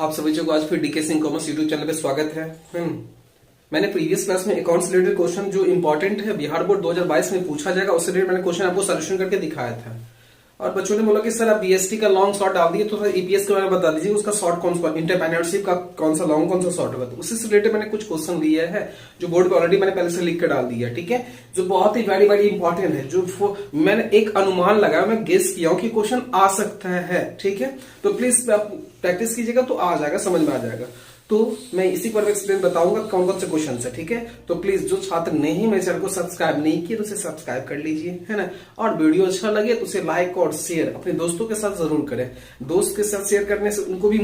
आप सभी को आज फिर DK Singh commerce YouTube channel पे स्वागत है। मैंने प्रीवियस क्लास में अकाउंट्स रिलेटेड क्वेश्चन जो इंपॉर्टेंट है बिहार बोर्ड 2022 में पूछा जाएगा उससे रिलेटेड मैंने क्वेश्चन आपको सोल्यूशन करके दिखाया था और बच्चों ने बोला कि सर आप बीएसटी का लॉन्ग शॉर्ट डाल दिए तो थोड़ा ईपीएस के बारे में बता दीजिए, उसका शॉर्ट कौन सा, इंटरप्रेन्योरशिप का कौन सा लॉन्ग कौन सा शॉर्ट होगा। तो उसी से रिलेटेड मैंने कुछ क्वेश्चन लिए है जो बोर्ड पे ऑलरेडी मैंने पहले से लिख कर डाल दिया है, ठीक है, जो बहुत ही वेरी वेरी इंपॉर्टेंट है, जो मैंने एक अनुमान लगाया, मैं गेस किया हूं कि क्वेश्चन आ सकता है, ठीक है। तो प्लीज आप प्रैक्टिस कीजिएगा तो आ जाएगा, समझ में आ जाएगा। तो मैं इसी पर एक्सप्लेन बताऊंगा कौन कौन से क्वेश्चन है, ठीक है। तो प्लीज जो छात्र नहीं मेरे चैनल को सब्सक्राइब नहीं किए तो उसे सब्सक्राइब कर लीजिए, है ना। और वीडियो अच्छा लगे तो उसे लाइक और शेयर अपने दोस्तों के साथ जरूर करें। दोस्त के साथ शेयर करने से उनको भी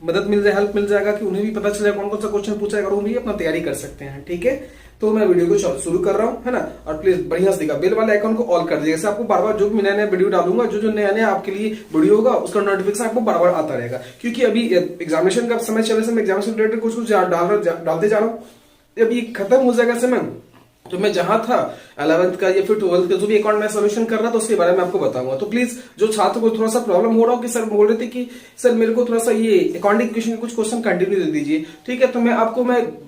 मदद मिल जाए, हेल्प मिल जाएगा कि उन्हें भी पता चलेगा कौन कौन सा क्वेश्चन पूछा जाएगा, वो भी अपना तैयारी कर सकते हैं, ठीक है। तो मैं वीडियो को शुरू कर रहा हूं, है ना। और प्लीज बढ़िया से देखा, बेल वाले आइकन को ऑल कर दीजिए, जैसे आपको बार बार जो भी नया नया वीडियो डालूंगा, जो नया नया आपके लिए वीडियो होगा उसका नोटिफिकेशन आपको बार बार आता रहेगा। क्योंकि अभी एग्जामिनेशन का समय चल रहा है, मैं एग्जामिनेशन रिलेटेड कुछ डालते जा रहा हूँ। अभी खत्म हो जाएगा समय, तो मैं जहां था 11th का या फिर 12th का जो भी अकाउंट में सोल्यूशन कर रहा था उसके बारे में आपको बताऊंगा। तो प्लीज जो छात्र को थोड़ा सा प्रॉब्लम हो रहा हो कि सर बोल रहे थे कि सर मेरे को थोड़ा सा ये अकाउंटिंग क्वेश्चन के कुछ क्वेश्चन कंटिन्यू दे दीजिए, ठीक है। तो मैं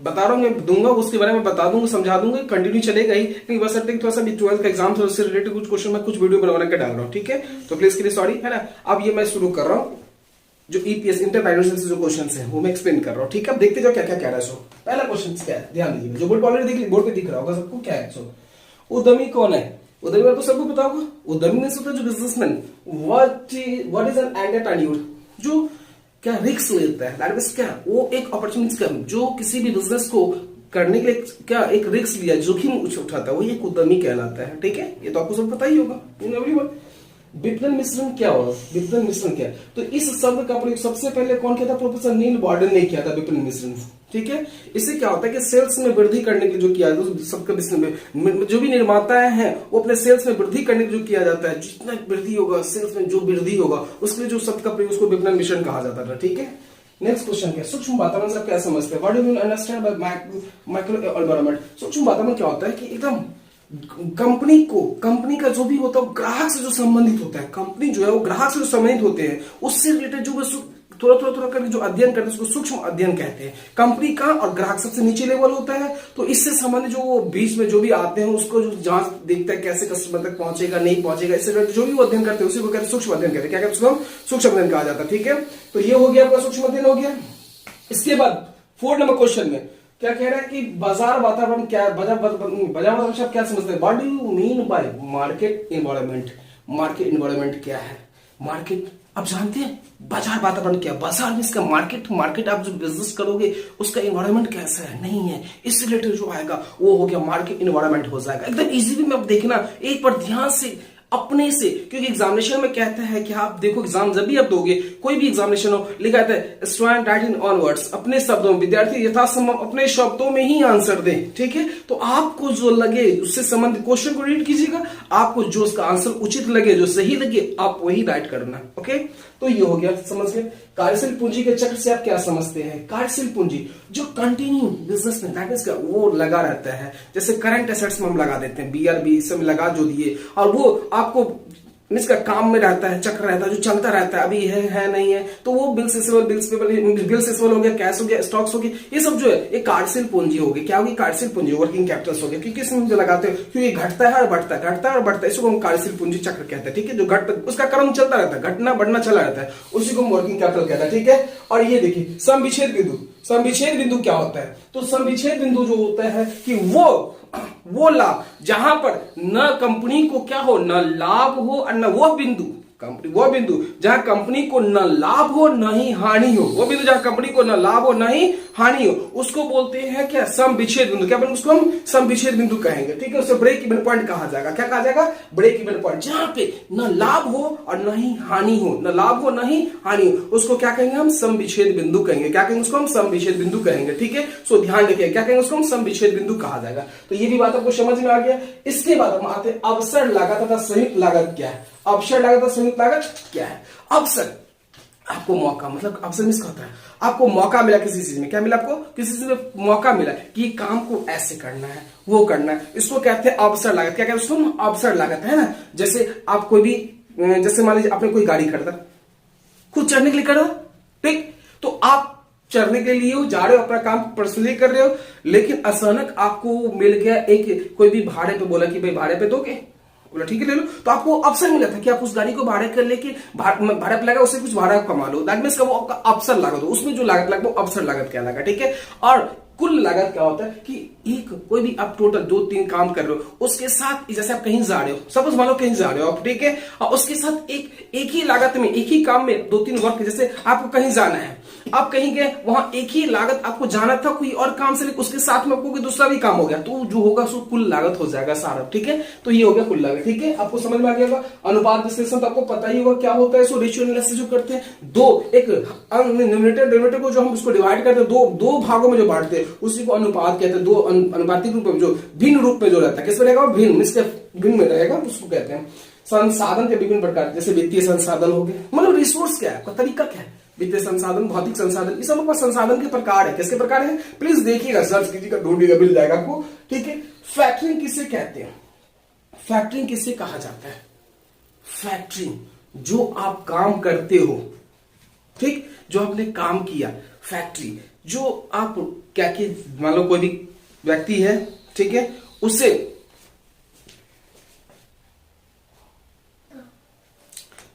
बता रहा हूँ, मैं दूंगा उसके बारे में बता दूंगा, समझा दूंगा, कंटिन्यू चलेगा ही, लेकिन बस थोड़ा सा 12th का एग्जाम था उससे रिलेटेड कुछ क्वेश्चन मैं कुछ वीडियो बना के डाल रहा हूँ, ठीक है। तो प्लीज के लिए सॉरी, है ना। अब ये मैं शुरू कर रहा हूँ, जो ईपीएस इंटरप्रेन्योरशिप से जो क्वेश्चंस हैं वो मैं एक्सप्लेन कर रहा हूँ, ठीक है। अब देखते जाओ क्या क्या कह रहा है। सो पहला क्वेश्चन क्या है, ध्यान दीजिए, जो बोर्ड ऑलरेडी बोर्ड पे दिख रहा होगा सबको, क्या है। सो उद्यमी कौन है? उद्यमी तो सबको पता होगा। उद्यमी में से होता है जो businessman. What is an entrepreneur? जो क्या रिस्क लेता है, दैट मींस क्या वो एक अपॉर्चुनिटी का, जो किसी भी बिजनेस को करने के लिए क्या एक रिस्क लिया, जोखिम उठाता है, वो एक उद्यमी कहलाता है, ठीक है। ये तो आपको सब पता ही होगा, एवरीवन। विपणन मिश्रण क्या होगा? विपणन मिश्रण क्या है? तो इस शब्द का प्रयोग सबसे पहले कौन किया था? प्रोफेसर नील बॉर्डन ने किया था, विपणन मिश्रण, ठीक है। इससे क्या होता है कि सेल्स में वृद्धि करने के लिए जो किया जाता है, सबका में जो भी निर्माता है वो अपने सेल्स में वृद्धि करने के लिए जो किया जाता है, जितना वृद्धि होगा सेल्स में, जो वृद्धि होगा उसके लिए जो शब्द का प्रयोग उसको विपणन मिश्रण कहा जाता था, ठीक है। नेक्स्ट क्वेश्चन क्या? सूक्ष्म वातावरण से क्या समझते हैं? What do you understand by micro environment? सूक्ष्म वातावरण क्या होता है कि एकदम कंपनी का जो भी होता है ग्राहक से जो संबंधित होता है, कंपनी जो है वो ग्राहक से जो संबंधित होते हैं उससे रिलेटेड जो थोड़ा करके जो अध्ययन करते हैं उसको सूक्ष्म अध्ययन कहते हैं। कंपनी का और ग्राहक सबसे नीचे लेवल होता है, तो इससे संबंधित जो बीच में जो भी आते हैं उसको जो जांच देखता है कैसे कस्टमर तक पहुंचेगा नहीं पहुंचेगा, इससे जो भी वो अध्ययन करते हैं उसी को कहते हैं सूक्ष्म अध्ययन कहते हैं। क्या कहते हैं? सूक्ष्म अध्ययन कहा जाता है, ठीक है। तो ये हो गया आपका सूक्ष्म अध्ययन हो गया। इसके बाद 4 नंबर क्वेश्चन में क्या कह रहा है कि बाजार वातावरण क्या है? बाजार वातावरण से आप क्या समझते हैं? What do you mean by market environment? Market environment क्या है? मार्केट आप जानते हैं बाजार वातावरण क्या? बाजार में इसका मार्केट आप जो बिजनेस करोगे उसका एनवायरनमेंट कैसा है, नहीं है, इससे रिलेटेड जो आएगा वो हो गया मार्केट एनवायरनमेंट हो जाएगा। एकदम इजीली में आप देखना, एक बार ध्यान से अपने से, क्योंकि एग्जामिनेशन में कहता है कि आप देखो एग्जाम जब भी आप दोगे, कोई भी एग्जामिनेशन हो, लिखा है student right in on words, अपने शब्दों में, विद्यार्थी यथासंभव अपने शब्दों में ही आंसर दे, ठीक है। तो आपको जो लगे उससे संबंधित क्वेश्चन को रीड कीजिएगा, आपको जो उसका आंसर उचित लगे, जो सही लगे, आप वही राइट करना, ओके। तो ये हो गया, समझ गए। कार्यशील पूंजी के चक्र से आप क्या समझते हैं? कार्यशील पूंजी जो कंटिन्यू बिजनेस में दैट इज वो लगा रहता है, जैसे करंट एसेट्स में हम लगा देते हैं, बीआरबी इसमें लगा जो दिए, और वो आपको इसका काम में रहता है, चक्र रहता है, जो चलता रहता है, अभी है नहीं है, तो वो बिल्स रिसीवेबल हो गया, कैश हो गया, स्टॉक्स हो गया, ये सब जो है ये कार्यशील पूंजी होगी। क्या होगी? कार्यशील पूंजी, वर्किंग कैपिटल्स हो गया, क्योंकि इसमें जो लगाते हैं क्योंकि घटता है और बढ़ता है, घटता है और बढ़ता है, इसको हम कार्यशील पूंजी चक्र कहते हैं, ठीक है। जो घटता उसका क्रम चलता रहता है, घटना बढ़ना चला रहता है, उसी को हम वर्किंग कैपिटल कहते हैं, ठीक है। और ये देखिए सम विच्छेद बिंदु, सम विच्छेद बिंदु क्या होता है? तो सम विच्छेद बिंदु जो होता है कि वो लाभ जहां पर न कंपनी को क्या हो, न लाभ हो, और न वो बिंदु जहां कंपनी को न लाभ हो न ही हानि हो, वो बिंदु जहां कंपनी को न लाभ हो न ही हानि हो, उसको बोलते हैं क्या? सम विच्छेद बिंदु। क्या बोलेंगे उसको? हम सम विच्छेद बिंदु कहेंगे, ठीक है। उसे ब्रेक इवन पॉइंट कहा जाएगा। क्या कहा जाएगा? ब्रेक इवन पॉइंट, जहां पे न लाभ हो और न ही हानि हो, न लाभ हो न ही हानि हो, उसको क्या कहेंगे? हम सम विच्छेद बिंदु कहेंगे। क्या कहेंगे उसको? हम सम विच्छेद बिंदु कहेंगे, ठीक है। सो ध्यान रखिए, क्या कहेंगे उसको? हम सम विच्छेद बिंदु कहा जाएगा। तो ये भी बात आपको समझ में आ गया। इसके बाद हम आते हैं अवसर लागत तथा संयुक्त लागत क्या है? अवसर लागत और संयुक्त लागत क्या है? अवसर आपको मौका, मतलब अवसर मिस होता है, आपको मौका मिला किसी चीज में, क्या मिला आपको? किसी चीज में मौका मिला कि काम को ऐसे करना है, वो करना है, इसको कहते हैं अवसर लागत। क्या कहते हैं उसको? अवसर लागत, है ना। जैसे आप कोई भी, जैसे मान लीजिए आपने कोई गाड़ी खरीदा, खुद चढ़ने के लिए खरीदा, ठीक, तो आप चढ़ने के लिए जा रहे हो, अपना काम पर्सनली कर रहे हो, लेकिन अचानक आपको मिल गया एक, कोई भी भाड़े पे बोला कि भाई भाड़े पे दोगे, बोला ठीक है ले लो, तो आपको अवसर मिला था कि आप उस गाड़ी को भाड़े कर लेके भाड़ा पे लगा, उससे कुछ भाड़ा कमा लो, दैट मींस का वो आपका अवसर लागत हो, उसमें जो लागत लगा वो अवसर लागत कहलाएगा, ठीक है। और कुल लागत क्या होता है कि एक कोई भी आप टोटल 2-3 काम कर रहे हो, उसके साथ जैसे आप कहीं जा रहे हो, सपोज मान लो कहीं जा रहे हो आप, ठीक है, और उसके साथ एक ही लागत में, एक ही काम में 2-3 वर्क, जैसे आपको कहीं जाना है, आप कहीं गए, वहां एक ही लागत आपको जाना था कोई और काम से, लेकिन उसके साथ में आपको कोई दूसरा भी काम हो गया, तो जो होगा उसको कुल लागत हो जाएगा सारा, ठीक है। तो ये हो गया कुल लागत, ठीक है, आपको समझ में आ गया होगा। अनुपात विश्लेषण तो आपको पता ही होगा क्या होता है, सो रेशियो एनालिसिस जो करते हैं, न्यूमरेटर डिनोमिनेटर को जो हम उसको डिवाइड करते हैं, दो भागों में जो बांटते हैं उसी को अनुपात कहते हैं। दो अनुपातिक रूप में जो भिन्न रूप में जो रहता है, किस में रहेगा, भिन्न में रहेगा, उसको कहते हैं। संसाधन के विभिन्न प्रकार, जैसे वित्तीय संसाधन हो गए, मतलब रिसोर्स क्या है, आपका तरीका क्या है, वित्तीय संसाधन, भौतिक संसाधन, ये सब संसाधन के प्रकार है। किसके प्रकार है, प्लीज देखिएगा, सर्च कीजिएगा, ढूंढिएगा, मिल जाएगा आपको, ठीक है। फैक्टरिंग किसे कहते हैं, फैक्टरिंग किसे कहा जाता है, फैक्टरिंग जो आप काम करते हो, ठीक, जो आपने काम किया, फैक्ट्री जो आप क्या कि मान लो कोई भी व्यक्ति है, ठीक है, उससे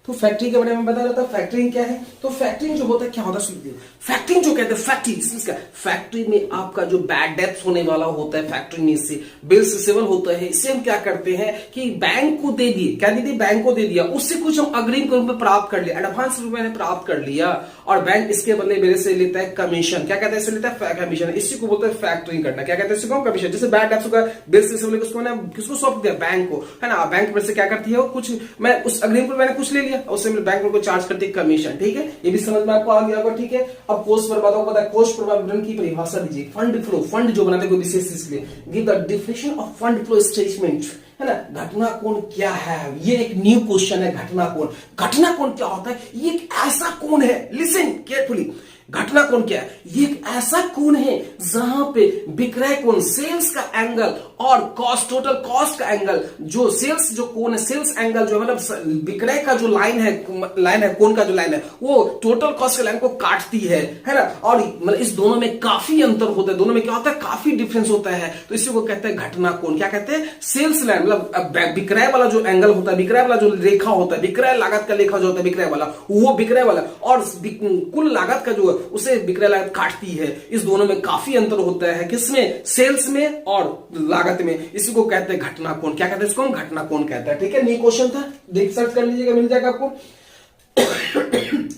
तो फैक्ट्री के बारे में बता रहा था, फैक्टरिंग क्या है, तो फैक्टरिंग जो होता है क्या होता है, फैक्टरिंग जो कहते हैं, फैक्ट्री में आपका जो बैड डेब्ट होने वाला होता है, फैक्ट्री में से बिल्स रिसीवेबल होता है, इससे हम क्या करते हैं कि बैंक को दे दिए, क्या दे दिए, बैंक को दे दिया, उससे कुछ हम अग्रिम के रूप में प्राप्त कर लिया, एडवांस रूप में प्राप्त कर लिया, और बैंक इसके बदले मेरे से लेता है कमीशन, क्या कहते हैं, इससे लेता है कमीशन, इसी को बोलते हैं फैक्टरिंग करना, क्या कहते हैं इसको, कमीशन। जैसे बैड डेब्ट का बिल्स रिसीवेबल किसको सौंप दिया, बैंक को, है ना, बैंक में से क्या करती है, कुछ मैं उस अग्रिम पर मैंने कुछ ले लिया, उससे बैंक को चार्ज करती है कमीशन, ठीक है, ये भी समझ में आपको आ गया होगा, ठीक है। अब कोष पर बताओ, पता है कोष प्रवाह विवरण की परिभाषा दीजिए, फंड फ्लो, फंड जो बनाते हैं कोई विशेष चीज के लिए, give the definition of fund flow statement, है ना। घटना कोण क्या है, ये एक न्यू क्वेश्चन है, घटना कोण, घटना कोण क्या होता है, ये एक ऐसा कोण है, लिसन केयरफुली, घटना कोण क्या है, ये एक ऐसा कोण है जहां पे विक्रय कोण, सेल्स का एंगल, और कॉस्ट, टोटल कॉस्ट का एंगल, जो सेल्स जो कोण है, सेल्स एंगल जो मतलब विक्रय का जो लाइन है कोण का जो लाइन है, वो टोटल कॉस्ट के लाइन को काटती है ना। और मतलब इस दोनों में काफी अंतर होता है, दोनों में क्या होता है, काफी डिफरेंस होता है, तो इसी को कहते हैं घटना कोण। क्या कहते हैं, सेल्स लाइन, मतलब विक्रय वाला जो एंगल होता है, विक्रय वाला जो रेखा होता है, विक्रय लागत का लेखा जो होता है, विक्रय वाला, वो विक्रय वाला, और कुल लागत का जो उसे विक्रय लागत काटती है, इस दोनों में काफी अंतर होता है, किसमें, सेल्स में और लागत में, इसी को कहते हैं घटना कोण। क्या कहते हैं इसको, घटना कोण कहते हैं, ठीक है। न्यू क्वेश्चन था, देख सर्च कर लीजिएगा, मिल जाएगा आपको।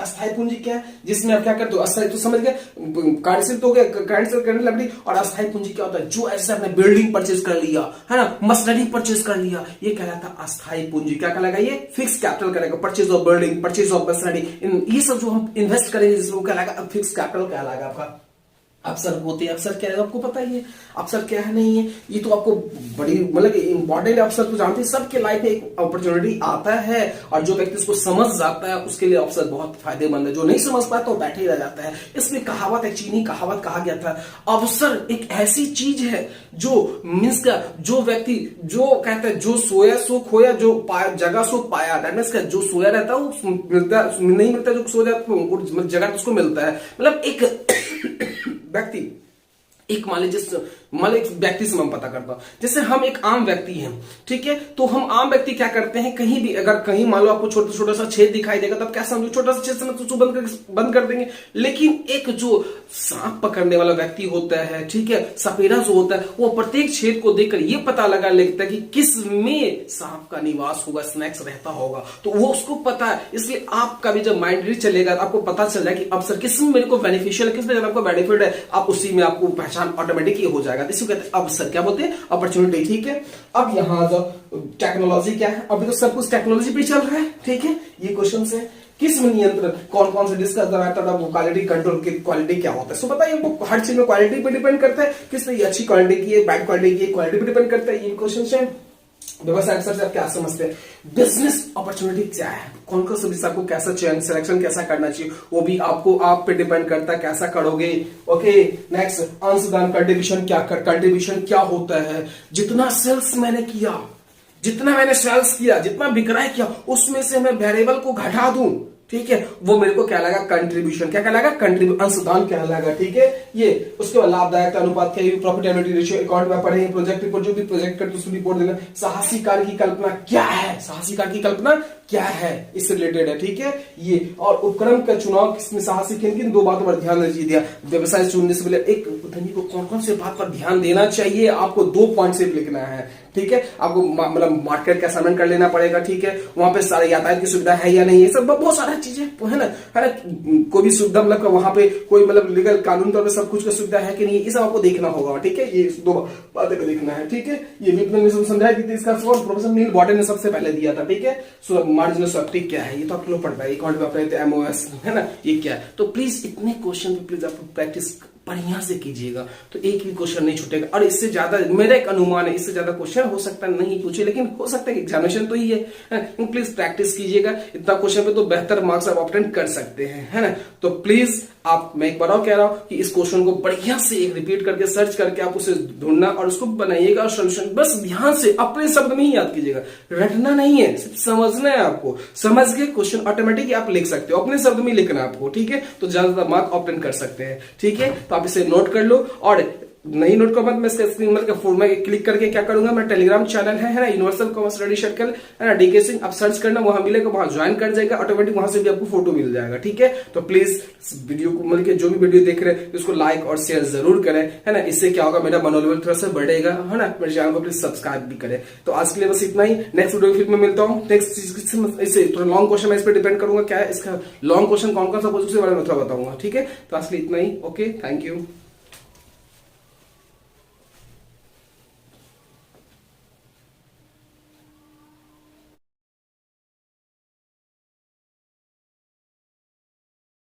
अस्थायी पूंजी क्या है, जिसमें आप क्या करते हो, अस्थायी तो समझ गए, कार्यशील तो हो गया, कार्यशील करने लकड़ी, और अस्थायी पूंजी क्या होता है, जो ऐसे आपने बिल्डिंग परचेज कर लिया, है ना, मशीनरी परचेज कर लिया, ये कहलाता है अस्थायी पूंजी। क्या कहलाएगा, ये फिक्स कैपिटल करेगा, purchase of building, purchase of machinery, ये सब जो हम इन्वेस्ट करेंगे जिसको कहलाएगा फिक्स कैपिटल कहलाएगा आपका। अफसर होते हैं, अफसर क्या है आपको पता ही है, अफसर क्या है नहीं है, ये तो आपको बड़ी मतलब इंपॉर्टेंट अफसर तो जानते हैं, सबके लाइफ में एक अपॉर्चुनिटी आता है, और जो व्यक्ति इसको समझ जाता है उसके लिए अफसर बहुत फायदेमंद है, जो नहीं समझ पाता तो बैठे ही रह जाता है। इसमें कहावत, एक चीनी कहावत कहा गया था, अवसर एक ऐसी चीज है जो मीन्स का, जो व्यक्ति जो कहता है जो सोया सो खोया, जो जगह सो पाया, दैट मींस का जो सोया रहता है वो मिलता नहीं मिलता, जो सो जाता है जगह उसको मिलता है। मतलब एक व्यक्ति, एक मान लीजिए एक व्यक्ति से मैं पता करता हूं, जैसे हम एक आम व्यक्ति हैं, ठीक है, तो हम आम व्यक्ति क्या करते हैं, कहीं भी अगर कहीं मान लो आपको छोटा छोटा सा छेद दिखाई देगा, तब क्या समझो, छोटा सा छेद समझ तो बंद कर देंगे। लेकिन एक जो सांप पकड़ने वाला व्यक्ति होता है, ठीक है, सपेरा जो होता है, वो प्रत्येक छेद को देखकर ये पता लगा लेता है कि किस में सांप का निवास होगा, स्नैक्स रहता होगा, तो वो उसको पता है। इसलिए आपका भी जब माइंड रीच चलेगा, आपको पता चल जाएगा कि अब सर किस में मेरे को बेनिफिशियल, किस में आपको बेनिफिट है, आप उसी में आपको पहचान ऑटोमेटिक हो जाएगा। इसको कहते हैं अवसर, क्या बोलते हैं, अपॉर्चुनिटी, ठीक है। अब यहाँ जो टेक्नोलॉजी क्या है, अभी तो सब कुछ टेक्नोलॉजी पे चल रहा है, ठीक है। ये क्वेश्चन है, किस में नियंत्रण, कौन कौन से डिस्कस वो क्वालिटी कंट्रोल की क्वालिटी क्या होता है, सो बताइए, वो हर चीज में क्वालिटी पे डिपेंड करता है, किस ने अच्छी क्वालिटी की है, बैड क्वालिटी की, क्वालिटी पे डिपेंड करता है। ये क्वेश्चन है। व्यवसाय अक्सर से आप क्या समझते हैं, बिजनेस अपॉर्चुनिटी क्या है, कौन कौन सा बिजनेस आपको कैसा चयन, सिलेक्शन कैसा करना चाहिए, वो भी आपको आप पे डिपेंड करता है, कैसा करोगे। ओके, नेक्स्ट, अंशदान कंट्रीब्यूशन क्या होता है, जितना सेल्स मैंने किया, जितना मैंने सेल्स किया, जितना विक्रय किया, उसमें से मैं वेरिएबल को घटा दूं, ठीक है, वो मेरे को क्या लगा, कंट्रीब्यूशन। क्या कहलाएगा, कंट्रीब्यूशन, अंशदान कहलाएगा। ठीक है, ये उसके बाद लाभदायकता अनुपात क्या, प्रॉफिटेबिलिटी रेशियो, अकाउंट में पढ़ेंगे, प्रोजेक्ट रिपोर्ट, जो भी प्रोजेक्ट करते उसको रिपोर्ट देना। साहसी कार्य की कल्पना क्या है, साहसी कार्य की कल्पना क्या है, इससे रिलेटेड है। ठीक है, ये और उपक्रम का चुनाव किसमें साहसी, किन किन दो बातों पर ध्यान दिया। व्यवसाय चुनने से पहले एक उद्यमी को कौन कौन से बात पर ध्यान देना चाहिए, आपको 2 पॉइंट से लिखना है। ठीक है, आपको मतलब मार्केट का असाइनमेंट कर लेना पड़ेगा। ठीक है, वहां पे सारे यातायात की सुविधा है या नहीं, ये सब बहुत सारा चीजें है ना, कोई भी सुविधा मतलब वहां पे कोई मतलब लीगल कानून तौर पर सब कुछ का सुविधा है कि नहीं, ये सब आपको देखना होगा। ठीक है, ये 2 बातें को देखना है। ठीक है, ये भी समझाया कि इसका सवाल प्रोफेसर नील बॉर्डन ने सबसे पहले दिया था। ठीक है, सो मार्जिनल सेफ्टी क्या है, ये तो आप लोग पढ़ पाए, अकाउंट में अपने एमओएस है ना, ये क्या है। तो प्लीज इतने क्वेश्चन प्लीज आप प्रैक्टिस बढ़िया से कीजिएगा, तो एक भी क्वेश्चन नहीं छूटेगा। और इससे ज्यादा मेरा एक अनुमान है, इससे ज्यादा क्वेश्चन हो सकता है नहीं पूछे, लेकिन हो सकता है एग्जामिनेशन तो ही है। प्लीज प्रैक्टिस कीजिएगा, इतना क्वेश्चन पे तो बेहतर मार्क्स आप ऑब्टेन कर सकते हैं, है ना। तो प्लीज आप, मैं एक बार और कह रहा हूं कि इस क्वेश्चन को बढ़िया से एक रिपीट करके सर्च करके आप उसे ढूंढना और उसको बनाइएगा और सोल्यूशन बस ध्यान से अपने शब्द में ही याद कीजिएगा, रटना नहीं है, सिर्फ समझना है आपको। समझ के क्वेश्चन ऑटोमेटिक आप लिख सकते हो, अपने शब्द में ही लिखना आपको। ठीक है, तो ज्यादा मार्क ऑब्टेन कर सकते हैं। ठीक है, तो आप इसे नोट कर लो, और नहीं नोट कर मैं इसका स्क्रीन का फॉर्म में क्लिक करके क्या करूंगा, मैं टेलीग्राम चैनल है ना, यूनिवर्सल कॉमर्स स्टडी सर्कल है ना, डीके सिंह, आप सर्च करना, वहां मिलेगा, वहां ज्वाइन कर जाएगा ऑटोमेटिक, वहां से भी आपको फोटो मिल जाएगा। ठीक है, तो प्लीज वीडियो को मतलब जो भी वीडियो देख रहे हैं उसको लाइक और शेयर जरूर करें, है ना। इससे क्या होगा, मेरा मनोबल थोड़ा सा बढ़ेगा, है ना। मेरे चैनल को प्लीज सब्सक्राइब भी करें। तो आज के लिए बस इतना ही, नेक्स्ट वीडियो फिर मैं मिलता हूँ। नेक्स्ट इससे थोड़ा लॉन्ग क्वेश्चन मैं इस पर डिपेंड करूंगा, क्या है इसका लॉन्ग क्वेश्चन कौन कौन सा उसके बारे में थोड़ा बताऊंगा। ठीक है, तो आज के लिए इतना ही, ओके, थैंक यू।